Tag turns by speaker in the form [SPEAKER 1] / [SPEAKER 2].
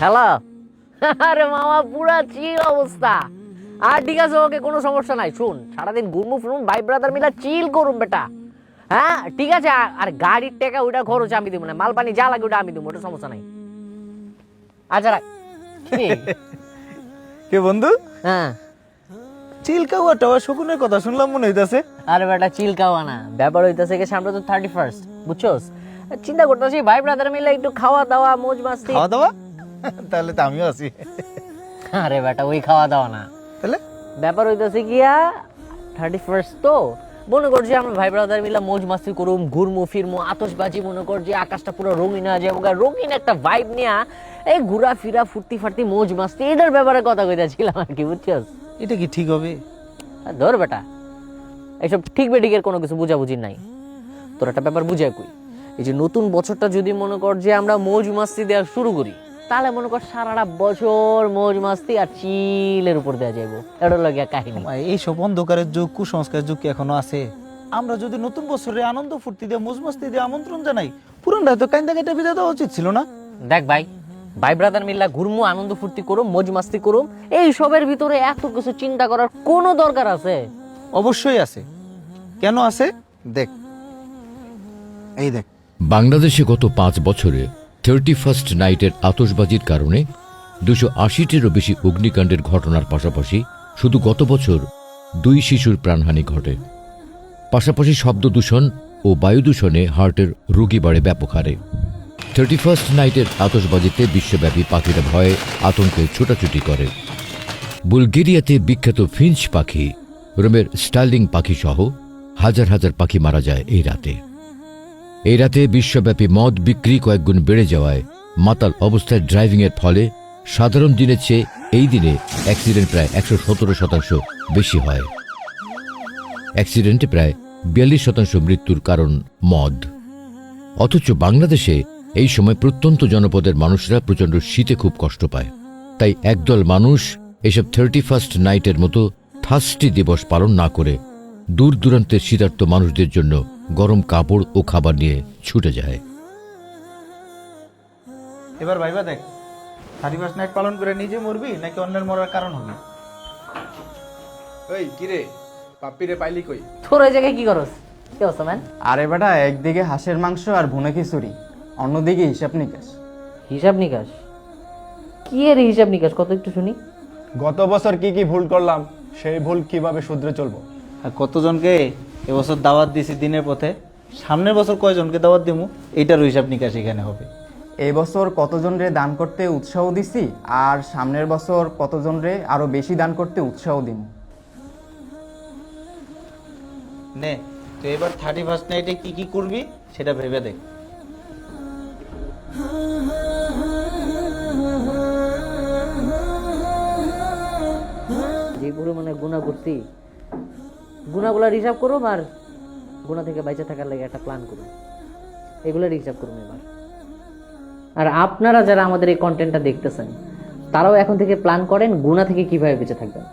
[SPEAKER 1] Hello. আরে মামা পুরা চিল অবস্থা। আর ঠিক আছে, ওকে, কোনো সমস্যা নাই। শুন, সারাদিন ঘুরমু ফিরুম, ভাই ব্রাদার মিলা চিল করুম বেটা। হ্যাঁ ঠিক আছে। আর গাড়ির টাকা ওইটা খরচ আমি দিব না, মাল পানি যা লাগে ওটা আমি দিব, ওটা সমস্যা নাই। আচ্ছা রাখ। কি?
[SPEAKER 2] কে বন্ধু?
[SPEAKER 1] হ্যাঁ।
[SPEAKER 2] চিলকাওয়া টাওয়া শকুনের কথা শুনলাম মনে হইতাছে।
[SPEAKER 1] আরে বেটা চিল খাওয়া না, ব্যাপার হইতাছে কি, সামনে তো 31st, বুঝছস? চিন্তা করতেছি ভাই ব্রাদার মিলে একটু খাওয়া দাওয়া মৌজ মাস্তি।
[SPEAKER 2] খাওয়া দাওয়া? তাহলে তো আমিও আছি।
[SPEAKER 1] আরে বেটা ওই খাওয়া দাওয়া না,
[SPEAKER 2] তাহলে
[SPEAKER 1] ব্যাপার হইতাছে গিয়া 31st তো মনে করছি আমরা ভাই ব্রাদার মিলে মৌজ মাস্তি করুম, ঘুরমু ফিরমু, আতশবাজি, মনে কর যে আকাশটা পুরো রঙিন হয়ে যাবো, রঙিন একটা ভাইব নিয়া এই ঘুরা ফিরা ফুর্তি ফার্তি মৌজ মাস্তি এটার ব্যাপারে কথা কইতাছিলাম আর কি, বুঝছস?
[SPEAKER 2] এটা কি ঠিক হবে?
[SPEAKER 1] ধর বেটা, এইসব ঠিক বেঠিকের কোনো কিছু বুঝাবুঝি নাই। তোর একটা ব্যাপার বুঝাই কই, এই যে নতুন বছরটা যদি মনে কর যে আমরা মৌজ মাস্তি দেওয়া শুরু করি, তাহলে মনে কর সারাটা বছর মৌজ মাস্তি আর চিলের উপর দেওয়া যাইব। এটা লাগিয়া কাহিনী।
[SPEAKER 2] এইসব অন্ধকারের যুগ, কুসংস্কার যুগ কি এখনো আছে? আমরা যদি নতুন বছরে আনন্দ ফুর্তি দিয়ে মৌজ মাস্তি দিয়ে আমন্ত্রণ জানাই, পুরানটা তো কাইন্দা কেটে বিদায় দেওয়া উচিত ছিল না?
[SPEAKER 1] দেখ ভাই, ভাই ব্রাদার মিল্লা ঘুরমু, আনন্দ ফুর্তি করুম, মৌজ মাস্তি করুম, এই সবের ভিতরে এত কিছু চিন্তা করার কোনো দরকার আছে?
[SPEAKER 2] অবশ্যই আছে। কেন আছে দেখ, এই দেখ।
[SPEAKER 3] বাংলাদেশে গত 5 বছরে 31st নাইটের আতশবাজির কারণে 280টিরও বেশি অগ্নিকাণ্ডের ঘটনার পাশাপাশি শুধু গত বছর 2 শিশুর প্রাণহানি ঘটে। পাশাপাশি শব্দ দূষণ ও বায়ু দূষণে হার্টের রোগী বাড়ে ব্যাপক হারে। 31st নাইটের আতশবাজিতে বিশ্বব্যাপী পাখিরা ভয়ে আতঙ্কে ছোটাছুটি করে। বুলগেরিয়াতে বিখ্যাত ফিঞ্চ পাখি, রোমের স্টার্লিং পাখি সহ হাজার হাজার পাখি মারা যায় এই রাতে। এই রাতে বিশ্বব্যাপী মদ বিক্রি কয়েকগুণ বেড়ে যাওয়ায় মাতাল অবস্থায় ড্রাইভিংয়ের ফলে সাধারণ দিনের চেয়ে এই দিনে অ্যাক্সিডেন্ট প্রায় 117% বেশি হয়। অ্যাক্সিডেন্টে প্রায় 42% মৃত্যুর কারণ মদ। অথচ বাংলাদেশে এই সময় প্রত্যন্ত জনপদের মানুষরা প্রচণ্ড শীতে খুব কষ্ট পায়। তাই একদল মানুষ এসব 31st নাইটের মতো থার্স্টি দিবস পালন না করে দূর দূরান্তের শীতার্ত মানুষদের জন্য গরম কাপড় ও খাবার নিয়ে ছুটে যায়।
[SPEAKER 2] এবার ভাইবা দেখ, 31st নাইট পালন করে নিজে মরবি নাকি অন্যের মরার কারণ হবি?
[SPEAKER 4] ওই কিরে, পাপ্পিরে পাইলি কই?
[SPEAKER 1] তোর ওই জায়গায় কি করস? কি অবস্থা ম্যান?
[SPEAKER 5] আরে বেটা, একদিকে হাঁসের মাংস আর ভুনা খিচুড়ি, অন্যদিকে হিসাব নিকাশ।
[SPEAKER 1] হিসাব নিকাশ? কি এর হিসাব নিকাশ, কত একটু শুনি।
[SPEAKER 4] গত বছর কি কি ভুল করলাম, সেই ভুল কিভাবে শুধরে চলবো।
[SPEAKER 2] আর কতজনকে এবছর দাওয়াত দিছি দিনের পথে, সামনের বছর কয়জনকে দাওয়াত দিমু, এইটার হিসাব নিকাশ এখানে হবে।
[SPEAKER 5] এই বছর কতজনরে দান করতে উৎসাহ দিছি, আর সামনের বছর কতজনরে আরো বেশি দান করতে উৎসাহ দিম।
[SPEAKER 2] নে, তো এবার 31st নাইটে কি কি করবি সেটা ভেবে দেখ।
[SPEAKER 1] যে পরিমাণে গুণা করছি, গুণাগুলার হিসাব করুম, আর গুণা থেকে বাইচে থাকার লাগে একটা প্ল্যান করুম, এগুলার হিসাব করুম এবার। আর আপনারা যারা আমাদের এই কন্টেন্টটা দেখতেছেন, তারাও এখন থেকে প্ল্যান করেন গুণা থেকে কিভাবে বেঁচে থাকবেন।